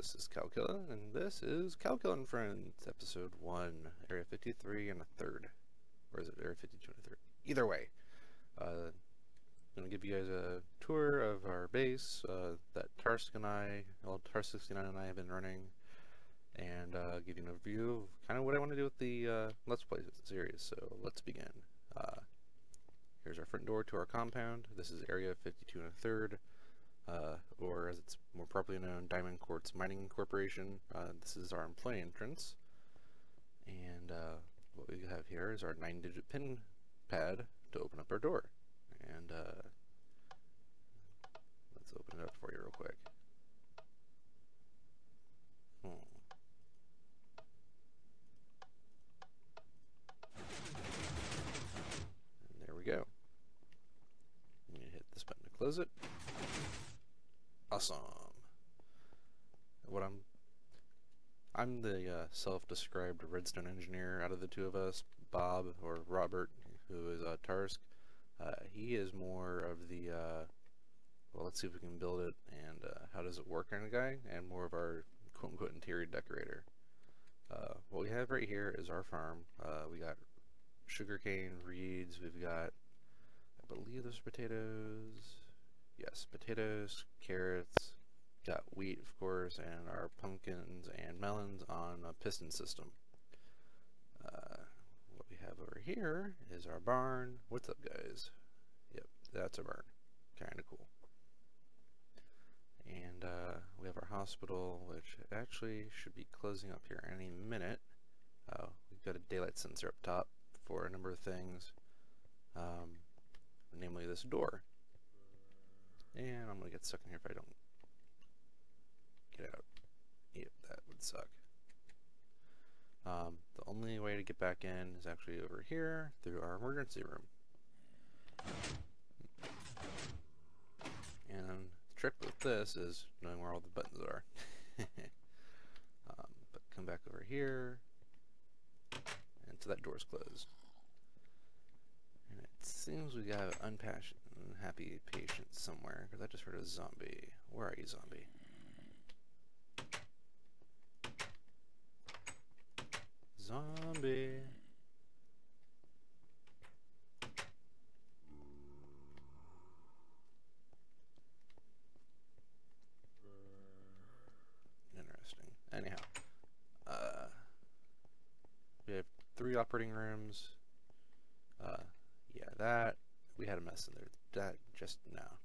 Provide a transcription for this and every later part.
this is Kauqilla, and this is Kauqilla and Friends, Episode 1, Area 53 and a third. Or is it Area 52 and a third? Either way, I'm going to give you guys a tour of our base that Tarsk69 and I have been running, and give you an overview of kind of what I want to do with the Let's Play series. So let's begin. Here's our front door to our compound. This is Area 52 and a third. Or as it's more properly known, Diamond Quartz Mining Corporation. This is our employee entrance, and what we have here is our 9-digit pin pad to open up our door. And let's open it up for you real quick. And there we go. I'm gonna hit this button to close it. Awesome. I'm the self-described redstone engineer out of the two of us. Bob, or Robert, who is Tarsk, he is more of the well, let's see if we can build it and how does it work kind of guy, and more of our quote-unquote interior decorator. What we have right here is our farm. We got sugarcane, reeds, we've got, I believe there's potatoes. Yes, potatoes, carrots, got wheat, of course, and our pumpkins and melons on a piston system. What we have over here is our barn. What's up, guys? Yep, that's our barn. Kind of cool. And we have our hospital, which actually should be closing up here any minute. We've got a daylight sensor up top for a number of things, namely this door. And I'm gonna get stuck in here if I don't get out. Yep, that would suck. The only way to get back in is actually over here through our emergency room. And the trick with this is knowing where all the buttons are. But come back over here, and so that door's closed. And it seems we got an unhappy patient somewhere, because I just heard a zombie. Where are you, zombie? Zombie! Interesting. Anyhow, we have 3 operating rooms. Yeah, that we had a mess in there. That just now.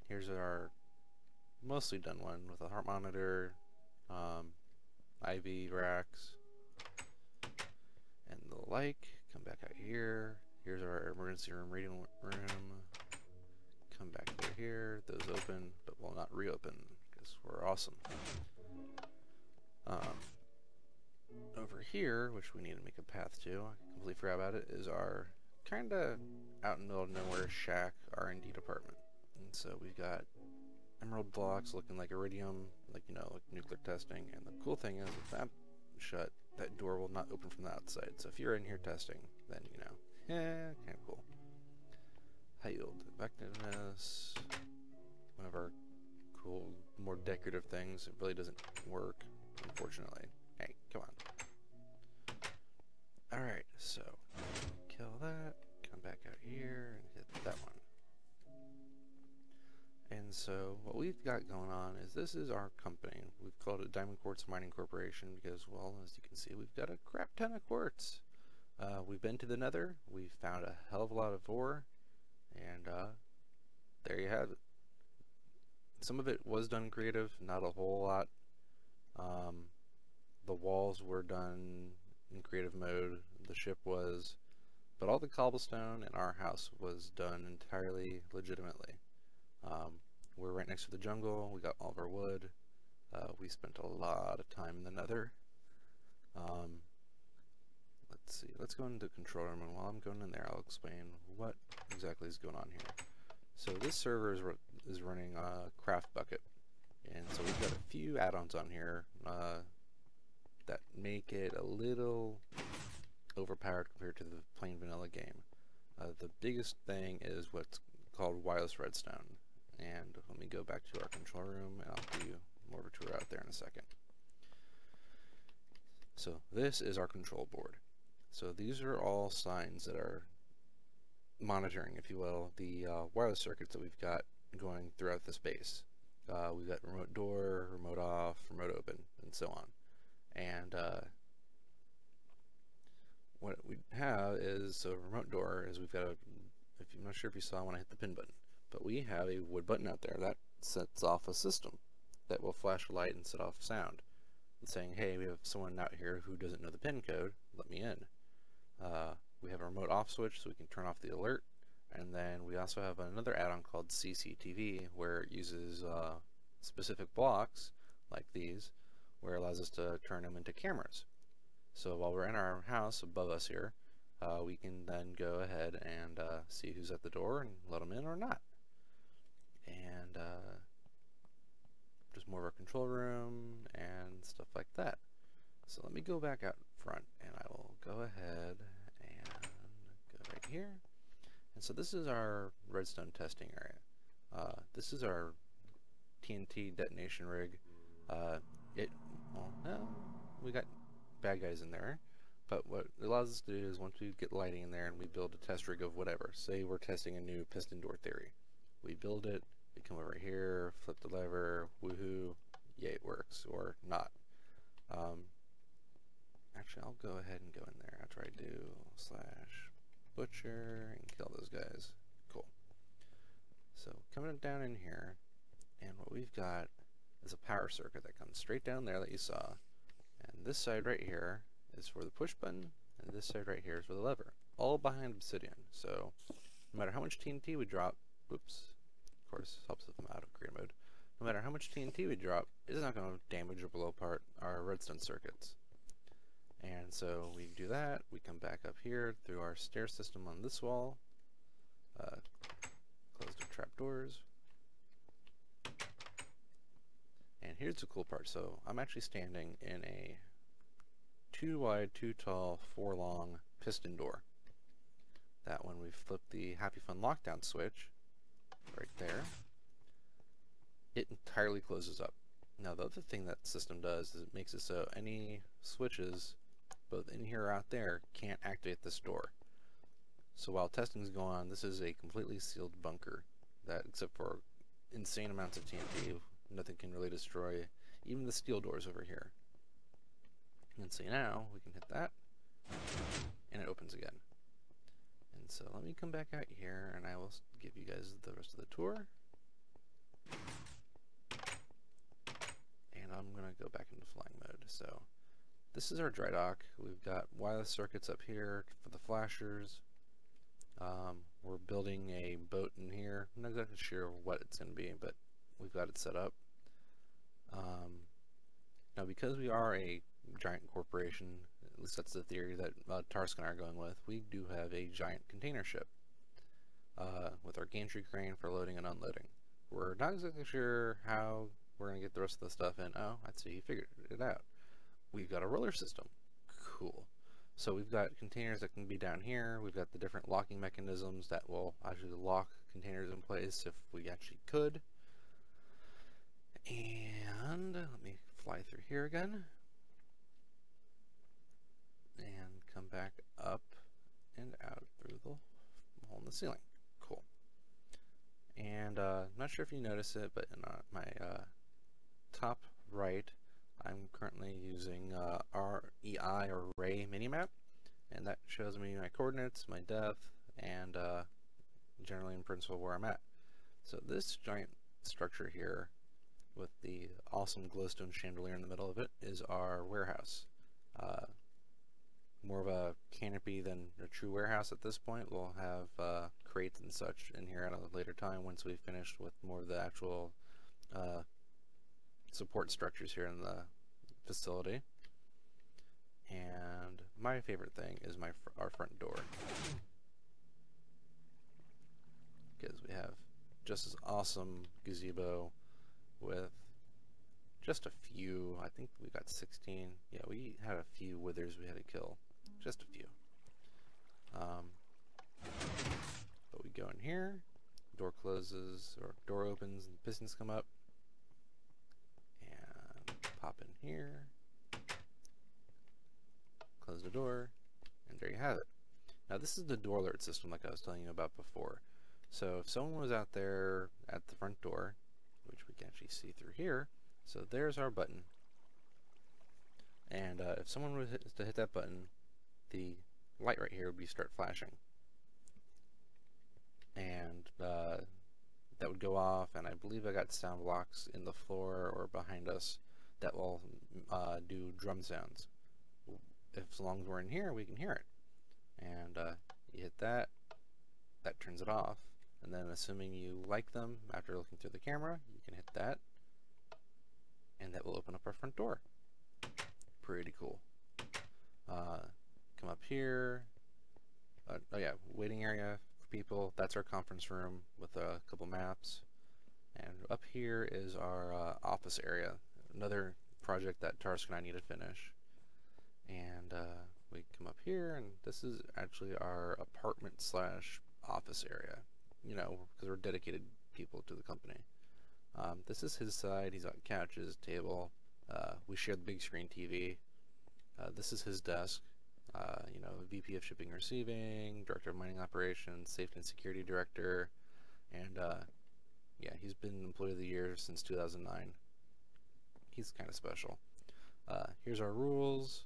Here's our mostly done one with a heart monitor, IV racks, and the like. Come back out here. Here's our emergency room, reading room. Come back over here. Those open, but will not reopen because we're awesome. Over here, which we need to make a path to, I completely forgot about it, is our kinda out in the middle of nowhere shack R&D department. And so we've got emerald blocks looking like iridium, like, you know, like nuclear testing. And the cool thing is, if that's shut, that door will not open from the outside. So if you're in here testing, then, you know, yeah, kind of cool. High yield effectiveness, one of our cool, more decorative things. It really doesn't work, unfortunately. Hey, come on. Alright, so kill that, come back out here, and hit that one. And so what we've got going on is, this is our company. We've called it Diamond Quartz Mining Corporation because, well, as you can see, we've got a crap ton of quartz. We've been to the Nether, we've found a hell of a lot of ore, and there you have it. Some of it was done creative, not a whole lot. The walls were done in creative mode, the ship was, but all the cobblestone in our house was done entirely legitimately. We're right next to the jungle, we got all of our wood, we spent a lot of time in the Nether. Let's see, let's go into the control room, and while I'm going in there I'll explain what exactly is going on here. So this server is running Craft Bucket, and so we've got a few add-ons on here that make it a little overpowered compared to the plain vanilla game. The biggest thing is what's called wireless redstone, and let me go back to our control room and I'll do more of a tour out there in a second. So this is our control board. So these are all signs that are monitoring, if you will, the wireless circuits that we've got going throughout the space. We've got remote door, remote off, remote open, and so on. And what we have is, so remote door is we've got a, I'm not sure if you saw when I hit the pin button, but we have a wood button out there that sets off a system that will flash a light and set off sound, saying, hey, we have someone out here who doesn't know the pin code, let me in. We have a remote off switch so we can turn off the alert, and then we also have another add-on called CCTV where it uses specific blocks like these where it allows us to turn them into cameras. So while we're in our house above us here, we can then go ahead and see who's at the door and let them in or not. And just more of our control room and stuff like that. So let me go back out front and I will go ahead and go right here. And so this is our redstone testing area. This is our TNT detonation rig. Well, no, we got bad guys in there, but what it allows us to do is once we get lighting in there and we build a test rig of whatever, say we're testing a new piston door theory, we build it, we come over here, flip the lever, woohoo, yay, it works, or not. Actually, I'll go ahead and go in there after I do / butcher and kill those guys. Cool. So coming down in here, and what we've got is a power circuit that comes straight down there that you saw. And this side right here is for the push button, and this side right here is for the lever. All behind obsidian. So no matter how much TNT we drop, whoops, of course helps if I'm out of creative mode. No matter how much TNT we drop, it's not going to damage or blow apart our redstone circuits. And so we do that, we come back up here through our stair system on this wall, close the trapdoors. And here's the cool part. So I'm actually standing in a 2 wide, 2 tall, 4 long piston door. That when we flip the Happy Fun lockdown switch, right there, it entirely closes up. Now the other thing that system does is it makes it so any switches, both in here or out there, can't activate this door. So while testing is going on, this is a completely sealed bunker that, except for insane amounts of TNT, nothing can really destroy even the steel doors over here. And so now we can hit that and it opens again. And so let me come back out here and I will give you guys the rest of the tour. And I'm gonna go back into flying mode. So this is our dry dock. We've got wireless circuits up here for the flashers. We're building a boat in here. I'm not exactly sure what it's going to be, but we've got it set up. Now because we are a giant corporation, at least that's the theory that Tarsk and I are going with, we do have a giant container ship with our gantry crane for loading and unloading. We're not exactly sure how we're going to get the rest of the stuff in. Oh, I see, you figured it out. We've got a roller system. Cool. So we've got containers that can be down here. We've got the different locking mechanisms that will actually lock containers in place if we actually could. And let me fly through here again. And come back up and out through the hole in the ceiling. Cool. And I'm not sure if you notice it, but in my top right, I'm currently using REI or Ray minimap, and that shows me my coordinates, my depth, and generally in principle where I'm at. So this giant structure here with the awesome glowstone chandelier in the middle of it is our warehouse. More of a canopy than a true warehouse at this point. We'll have crates and such in here at a later time once we've finished with more of the actual support structures here in the facility. And my favorite thing is our front door, because we have just as awesome gazebo with just a few. I think we got 16. Yeah, we had a few withers we had to kill, just a few. But we go in here, door closes or door opens and pistons come up. pop in here, close the door, and there you have it. Now this is the door alert system like I was telling you about before. So if someone was out there at the front door, which we can actually see through here, so there's our button. And if someone was to hit that button, the light right here would start flashing. And that would go off, and I believe I got sound blocks in the floor or behind us that will do drum sounds. As long as we're in here, we can hear it. And you hit that, that turns it off. And then assuming you like them after looking through the camera, you can hit that, and that will open up our front door. Pretty cool. Come up here. Oh yeah, waiting area for people. That's our conference room with a couple maps. And up here is our office area. Another project that Tarsk and I need to finish. And we come up here, and this is actually our apartment slash office area. You know, because we're dedicated people to the company. This is his side. He's got couches, table. We share the big screen TV. This is his desk. You know, VP of Shipping and Receiving, Director of Mining Operations, Safety and Security Director, and yeah, he's been Employee of the Year since 2009. He's kind of special. Here's our rules.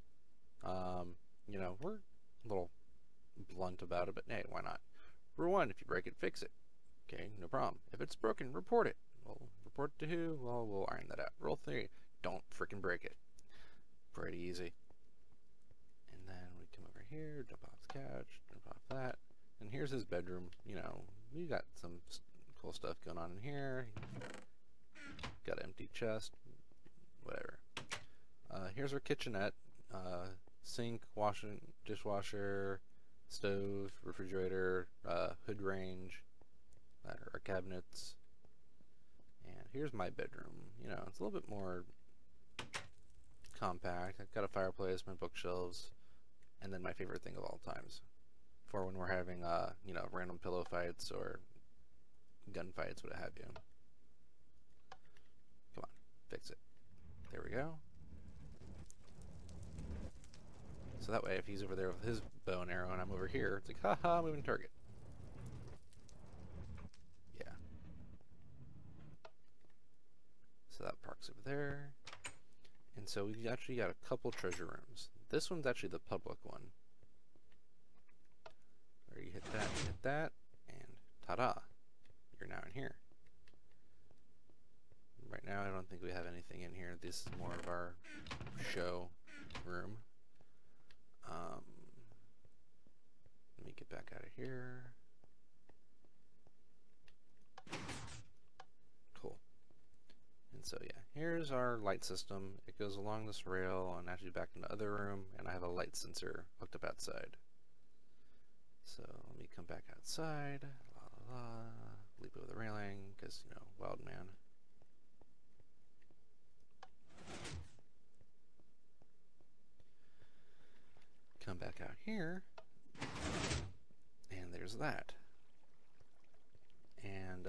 You know, we're a little blunt about it, but hey, why not? Rule 1, if you break it, fix it. Okay, no problem. If it's broken, report it. Well, report to who? Well, we'll iron that out. Rule 3, don't freaking break it. Pretty easy. And then we come over here, jump off the couch, jump off that. And here's his bedroom. You know, we got some cool stuff going on in here. Got an empty chest, whatever. Here's our kitchenette. Sink, dishwasher, stove, refrigerator, hood range, our cabinets. And here's my bedroom. You know, it's a little bit more compact. I've got a fireplace, my bookshelves, and then my favorite thing of all times for when we're having you know, random pillow fights or gun fights, what have you. Come on, fix it. There we go. So that way, if he's over there with his bow and arrow and I'm over here, it's like, haha, moving target. Yeah. So that parks over there. And so we actually got a couple treasure rooms. This one's actually the public one. Where you hit that, and ta-da! You're now in here. Right now, I don't think we have anything in here. This is more of our show room. Let me get back out of here. Cool. And so yeah, here's our light system. It goes along this rail and actually back in the other room, and I have a light sensor hooked up outside. So let me come back outside. La la la. Leap over the railing, because, you know, wild man. Come back out here, and there's that. And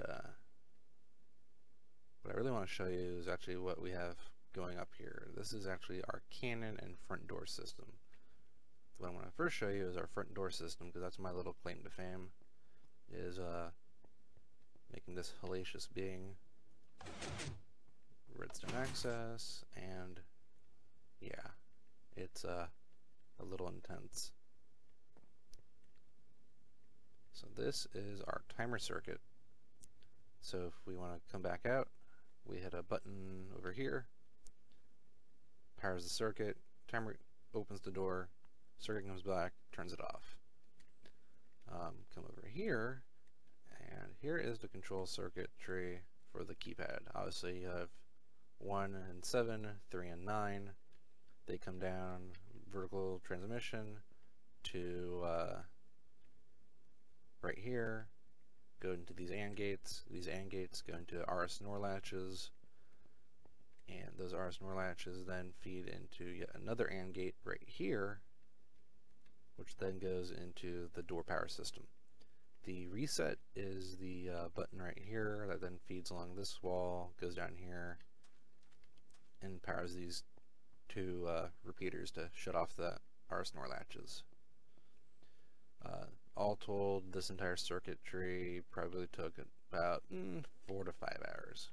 what I really want to show you is actually what we have going up here. This is actually our cannon and front door system. What I want to first show you is our front door system, because that's my little claim to fame, is making this hellacious being redstone access, and yeah, it's a little intense. So this is our timer circuit. So if we want to come back out, we hit a button over here, powers the circuit, timer opens the door, circuit comes back, turns it off. Come over here, and here is the control circuitry for the keypad. Obviously you have 1 and 7, 3 and 9. They come down vertical transmission to right here, go into these AND gates. These AND gates go into RS NOR latches, and those RS NOR latches then feed into yet another AND gate right here, which then goes into the door power system. The reset is the button right here that then feeds along this wall, goes down here, and powers these two repeaters to shut off the RS-NOR latches. All told, this entire circuitry probably took about 4 to 5 hours.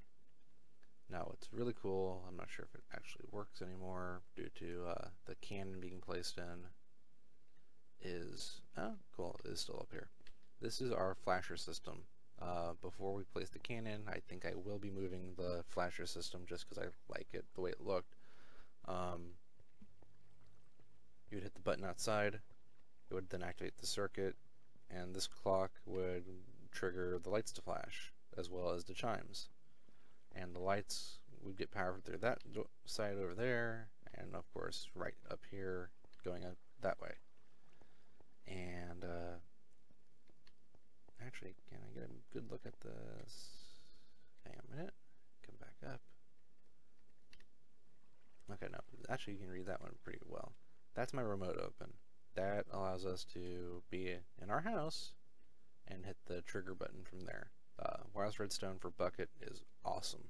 Now what's really cool, I'm not sure if it actually works anymore due to the cannon being placed in, is, oh cool, it is still up here. This is our flasher system. Before we place the cannon, I think I will be moving the flasher system just because I like it the way it looked. You would hit the button outside, it would then activate the circuit, and this clock would trigger the lights to flash, as well as the chimes. And the lights would get power through that side over there, and of course right up here, going up that way. And actually, can I get a good look at this? Hang on a minute, come back up. Okay, no, actually you can read that one pretty well. That's my remote open. That allows us to be in our house and hit the trigger button from there. Wireless redstone for bucket is awesome.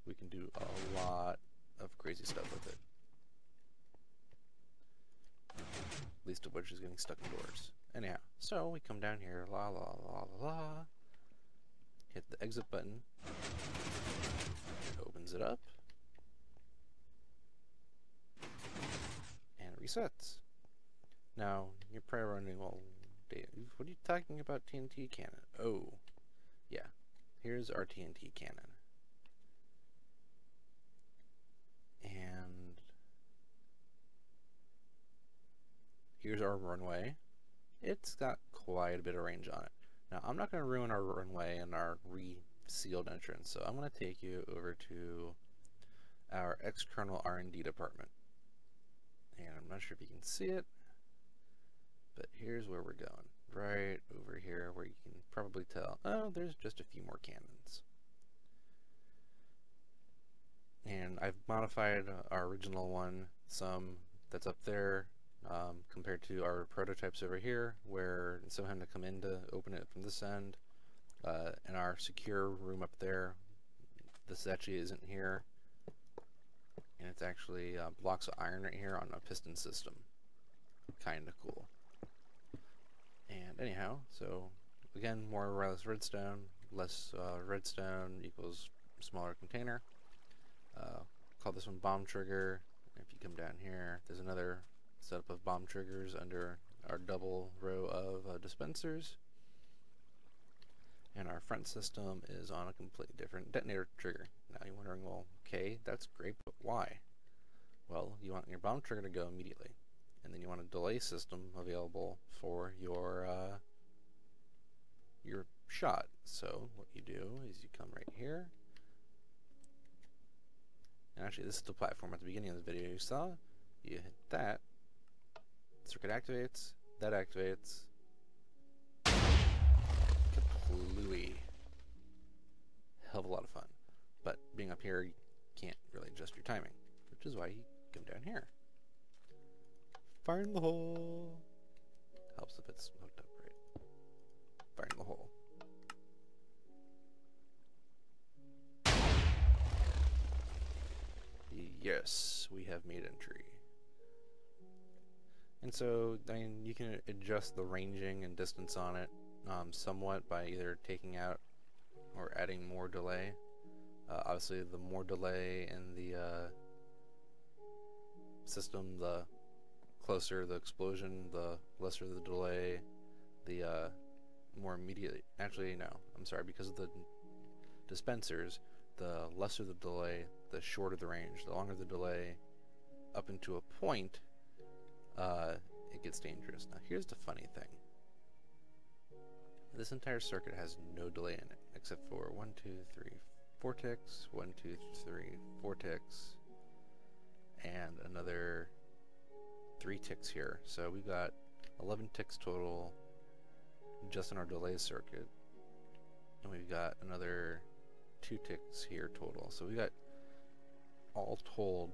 We can do a lot of crazy stuff with it. Least of which is getting stuck in doors. Anyhow, so we come down here, la la la la la, hit the exit button, it opens it up, and it resets. Now, you're probably wondering, well, Dave, what are you talking about TNT cannon? Oh, yeah, here's our TNT cannon. And here's our runway. It's got quite a bit of range on it. Now, I'm not going to ruin our runway and our re-sealed entrance, so I'm going to take you over to our external R&D department. And I'm not sure if you can see it, but here's where we're going. Right over here where you can probably tell, oh, there's just a few more cannons. And I've modified our original one some that's up there compared to our prototypes over here, where instead of having to come in to open it from this end, in our secure room up there, this actually isn't here, and it's actually blocks of iron right here on a piston system. Kinda cool. And anyhow, so again, more wireless redstone, less redstone equals smaller container. Call this one bomb trigger. If you come down here, there's another setup of bomb triggers under our double row of dispensers. And our front system is on a completely different detonator trigger. Now you're wondering, well, okay, that's great, but why? Well, you want your bomb trigger to go immediately, and then you want a delay system available for your shot. So what you do is you come right here. And actually, this is the platform at the beginning of the video you saw. You hit that, circuit activates, that activates. Kaplooey. Hell of a lot of fun. But being up here, you can't really adjust your timing, which is why you come down here. Fire in the hole. Helps if it's hooked up right. Fire in the hole. Yes, we have made entry. And so, I mean, you can adjust the ranging and distance on it somewhat by either taking out or adding more delay. Obviously, the more delay in the system, the closer the explosion, the lesser the delay, the more immediate. Actually, no, I'm sorry, because of the dispensers, the lesser the delay, the shorter the range. The longer the delay, up into a point, it gets dangerous. Now here's the funny thing. This entire circuit has no delay in it, except for 1, 2, 3, 4 ticks, 1, 2, 3, 4 ticks, and another 3 ticks here. So we've got 11 ticks total just in our delay circuit, and we've got another 2 ticks here total. So we got, all told,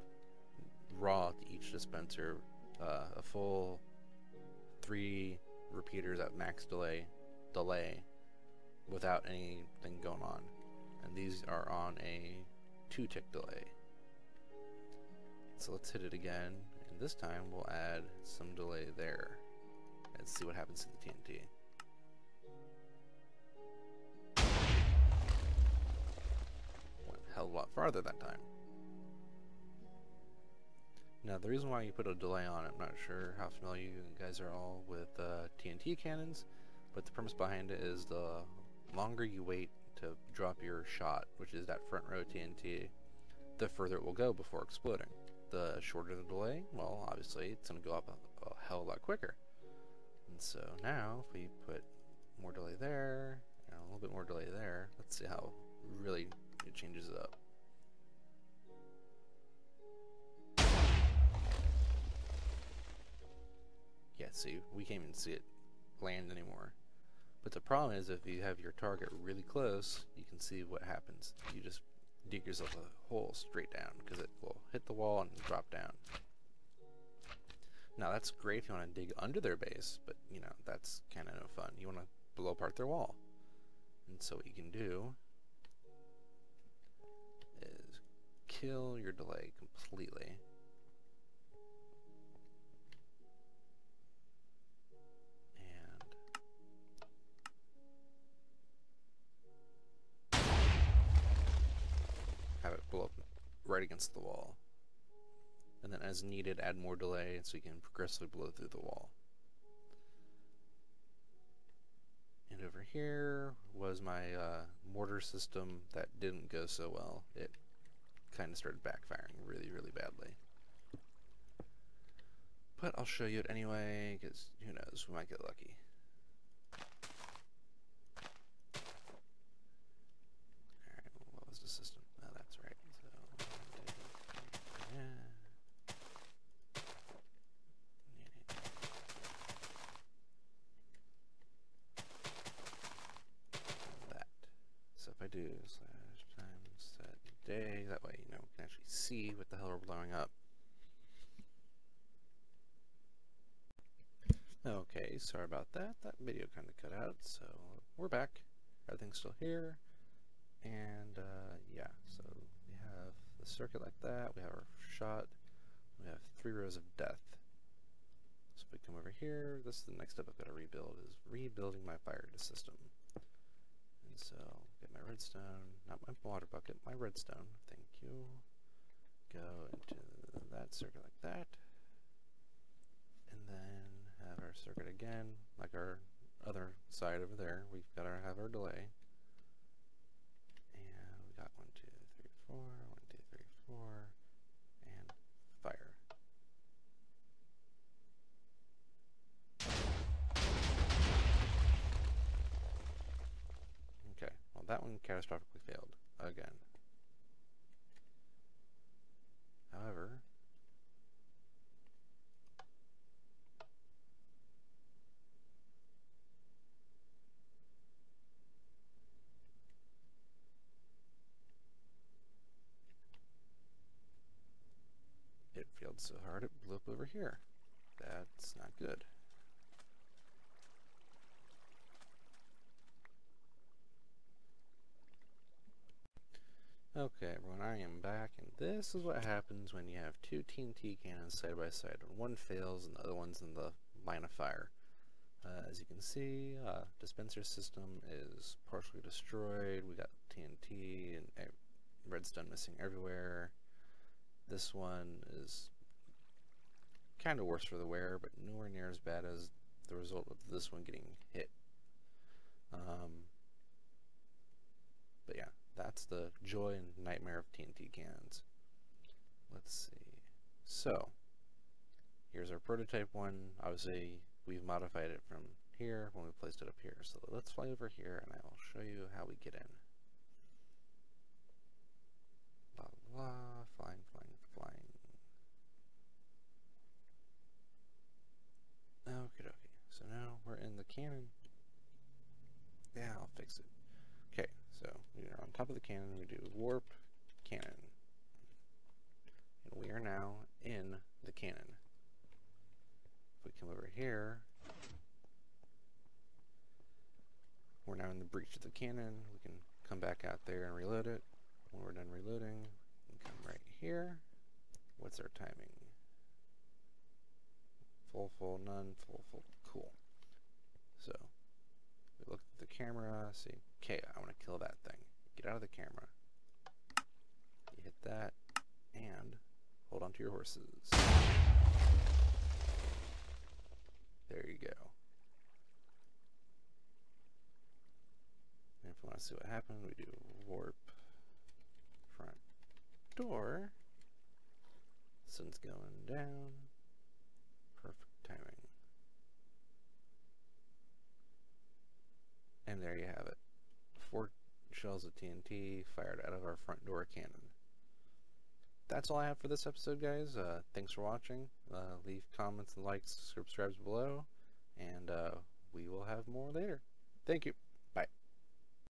raw to each dispenser, a full 3 repeaters at max delay without anything going on. And these are on a 2 tick delay. So let's hit it again, and this time we'll add some delay there. Let's see what happens to the TNT. Went a hell of a lot farther that time. Now the reason why you put a delay on it, I'm not sure how familiar you guys are all with TNT cannons, but the premise behind it is the longer you wait to drop your shot, which is that front row TNT, the further it will go before exploding. The shorter the delay, well, obviously it's going to go up a hell of a lot quicker. And so now, if we put more delay there, and a little bit more delay there, let's see how really it changes it up. Yeah, see, we can't even see it land anymore. But the problem is, if you have your target really close, you can see what happens. You just dig yourself a hole straight down, because it will hit the wall and drop down. Now that's great if you want to dig under their base, but you know, that's kind of no fun. You want to blow apart their wall. And so what you can do is kill your delay completely. Have it blow up right against the wall. And then as needed, add more delay so you can progressively blow through the wall. And over here was my mortar system that didn't go so well. It kind of started backfiring really, really badly. But I'll show you it anyway, because who knows, we might get lucky. Alright, what was the system? Oh, that's right. So, yeah. That. So if I do / times set day, that way, you know, we can actually see what the hell we're blowing up. Okay, sorry about that. That video kind of cut out, so we're back. Everything's still here. And yeah, so we have the circuit like that, we have our shot, we have 3 rows of death. So if we come over here, this is the next step I've got to rebuild, is rebuilding my fire system. And so, get my redstone, not my water bucket, my redstone, thank you. Go into that circuit like that. And then have our circuit again, like our other side over there. We've got to have our delay. And we got 1, 2, 3, 4, 1, 2, 3, 4, and fire. Okay, well that one catastrophically failed again. However, it failed so hard it blew up over here. That's not good. Okay, everyone, I am back, and this is what happens when you have 2 TNT cannons side by side. When one fails and the other one's in the line of fire. As you can see, dispenser system is partially destroyed. We got TNT and redstone missing everywhere. This one is kind of worse for the wear, but nowhere near as bad as the result of this one getting hit. But yeah, that's the joy and nightmare of TNT cannons. Let's see. So, here's our prototype one. Obviously, we've modified it from here when we placed it up here. So let's fly over here and I will show you how we get in. La la, flying, flying, flying. Okie dokie. So now we're in the cannon. Yeah, I'll fix it. Okay, so we are on top of the cannon. We do warp cannon. And we are now in the cannon. If we come over here, we're now in the breach of the cannon. We can come back out there and reload it. When we're done reloading, we can come right here. What's our timing? Full, full, none, full, full. Cool. So, we look at the camera, see, okay, I want to kill that thing. Get out of the camera. You hit that, and hold on to your horses. There you go. And if we want to see what happened, we do warp front door. Sun's going down. Perfect timing. And there you have it. 4 shells of TNT fired out of our front door cannon. That's all I have for this episode, guys. Thanks for watching. Leave comments and likes, subscribe below, and we will have more later. Thank you.